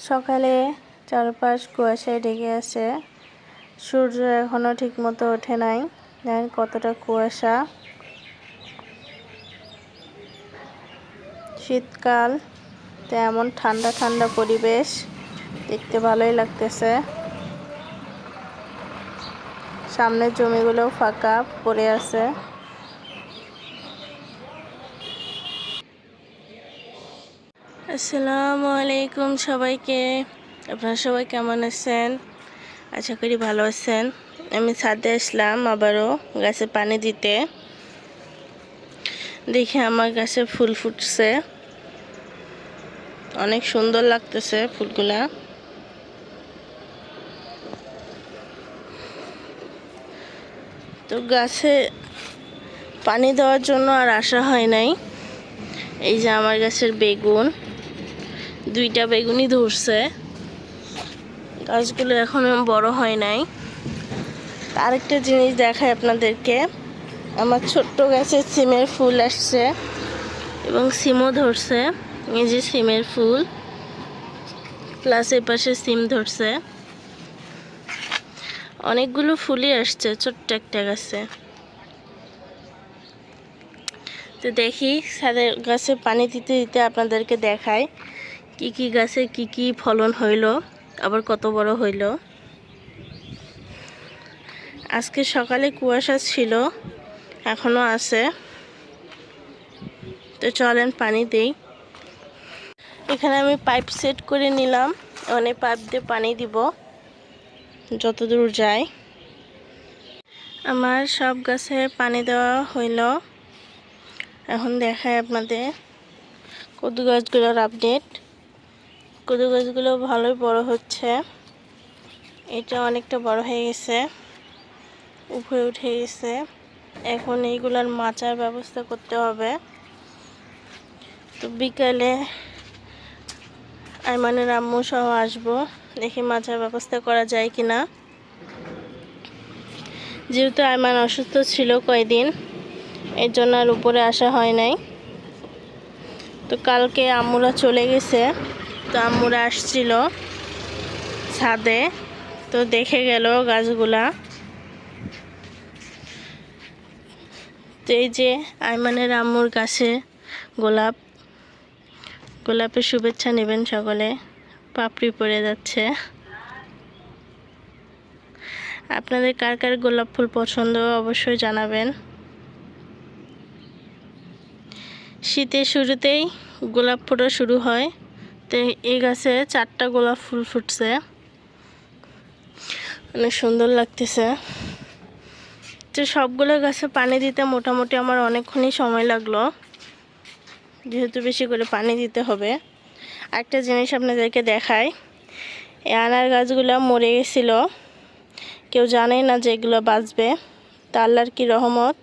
সকালে চারপাশ কুয়াশায় ঢেকে আছে। সূর্য এখনো ঠিকমতো ওঠে নাই। দেখেন কতটা কুয়াশা। শীতকাল, তেমন ঠান্ডা ঠান্ডা পরিবেশ, দেখতে ভালোই লাগতেছে। সামনের জমিগুলো ফাঁকা পড়ে আছে। আসসালামু আলাইকুম সবাইকে। আপনারা সবাই কেমন আছেন? আশা করি ভালো আছেন। আমি ছাদে আসলাম আবারও গাছে পানি দিতে। দেখে আমার গাছে ফুল ফুটছে, অনেক সুন্দর লাগতেছে ফুলগুলা। তো গাছে পানি দেওয়ার জন্য আর আসা হয় নাই। এই যে আমার গাছের বেগুন, 2টা বেগুনই ধরছে। গাছগুলো এখনো বড় হয় নাই। আরেকটা জিনিস দেখাই আপনাদেরকে, আমার ছোট্ট গাছে সিমের ফুল আসছে এবং সিমও ধরছে। এই যে সিমের ফুল, প্লাস এর পাশে সিম ধরছে। অনেকগুলো ফুলই আসছে ছোট্ট একটা গাছে। তো দেখি ছাদের গাছে পানি দিতে দিতে আপনাদেরকে দেখাই কি কি গাছে কি কি ফলন হইল, আবার কত বড় হইল। আজকে সকালে কুয়াশা ছিল, এখনো আছে। তো চলেন পানি দেই। এখানে আমি পাইপ সেট করে নিলাম, অনেক পাইপ দিয়ে পানি দিব যতদূর যায়। আমার সব গাছে পানি দেওয়া হইল। এখন দেখাই আপনাদের কদু গাছগুলোর আপডেট। কদু গাছগুলো ভালোই বড় হচ্ছে। এটা অনেকটা বড় হয়ে গেছে, উপরে উঠে গেছে। এখন এইগুলার মাচার ব্যবস্থা করতে হবে। তো বিকালে আইমানের আম্মু সহ আসবো, দেখি মাচার ব্যবস্থা করা যায় কিনা। যেহেতু আইমান অসুস্থ ছিল কয়দিন, এর জন্য আর উপরে আসা হয় নাই। তো কালকে আম্মুরা চলে গেছে, তো আম্মুরা আসছিল ছাদে, তো দেখে গেল গাছগুলা। তো এই যে আইমানের আম্মুর গাছে গোলাপের শুভেচ্ছা নেবেন সকলে। পাপড়ি পড়ে যাচ্ছে। আপনাদের কার কার গোলাপ ফুল পছন্দ অবশ্যই জানাবেন। শীতের শুরুতেই গোলাপ ফোটা শুরু হয়। তো এই গাছে 4টা গোলাপ ফুল ফুটছে, অনেক সুন্দর লাগতেছে। তো সবগুলো গাছে পানি দিতে মোটামুটি আমার অনেকক্ষণই সময় লাগলো, যেহেতু বেশি করে পানি দিতে হবে। একটা জিনিস আপনাদেরকে দেখাই, এই আনার গাছগুলো মরে গেছিল, কেউ জানে না যে এগুলো বাঁচবে। তা আল্লাহর কি রহমত,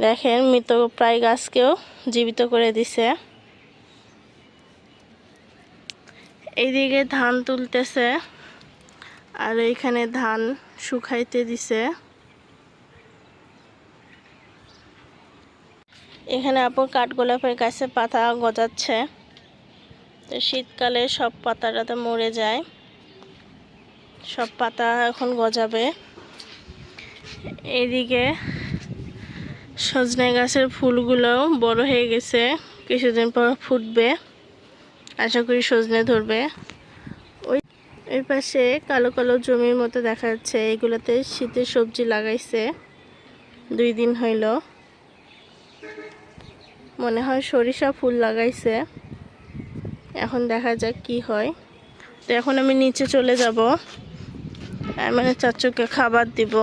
দেখেন মৃত প্রায় গাছকেও জীবিত করে দিছে। এইদিকে ধান তুলতেছে আর এইখানে ধান শুকাইতে দিছে। এখানে আপু কাঠগোলাপের গাছে পাতা গজাচ্ছে। তো শীতকালে সব পাতাটাতে মরে যায়, সব পাতা এখন গজাবে। এইদিকে সজনে গাছের ফুলগুলো বড় হয়ে গেছে, কিছুদিন পর ফুটবে, আশা করি সজনে ধরবে। ওই পাশে কালো কালো জমির মতো দেখা যাচ্ছে, এগুলোতে শীতের সবজি লাগাইছে। 2 দিন হইল, মনে হয় সরিষা ফুল লাগাইছে। এখন দেখা যাক কি হয়। তো এখন আমি নিচে চলে যাব, মানে চাচুকে খাবার দিব।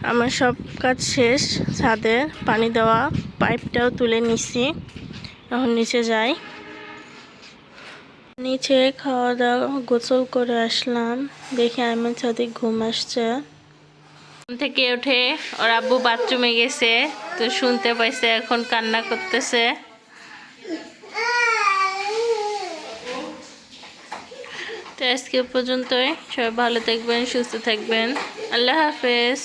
আমার সব কাজ শেষ, ছাদের পানি দেওয়া, পাইপটাও তুলে নিছি। এখন নিচে যাই। নিচে খাওয়া দাওয়া গোসল করে আসলাম, দেখে আমার ছাদে ঘুম আসছে। থেকে উঠে ওর আব্বু বাথরুমে গেছে, তো শুনতে পাইছে, এখন কান্না করতেছে। তো আজকে পর্যন্তই, সবাই ভালো থাকবেন, সুস্থ থাকবেন। আল্লাহ হাফেজ।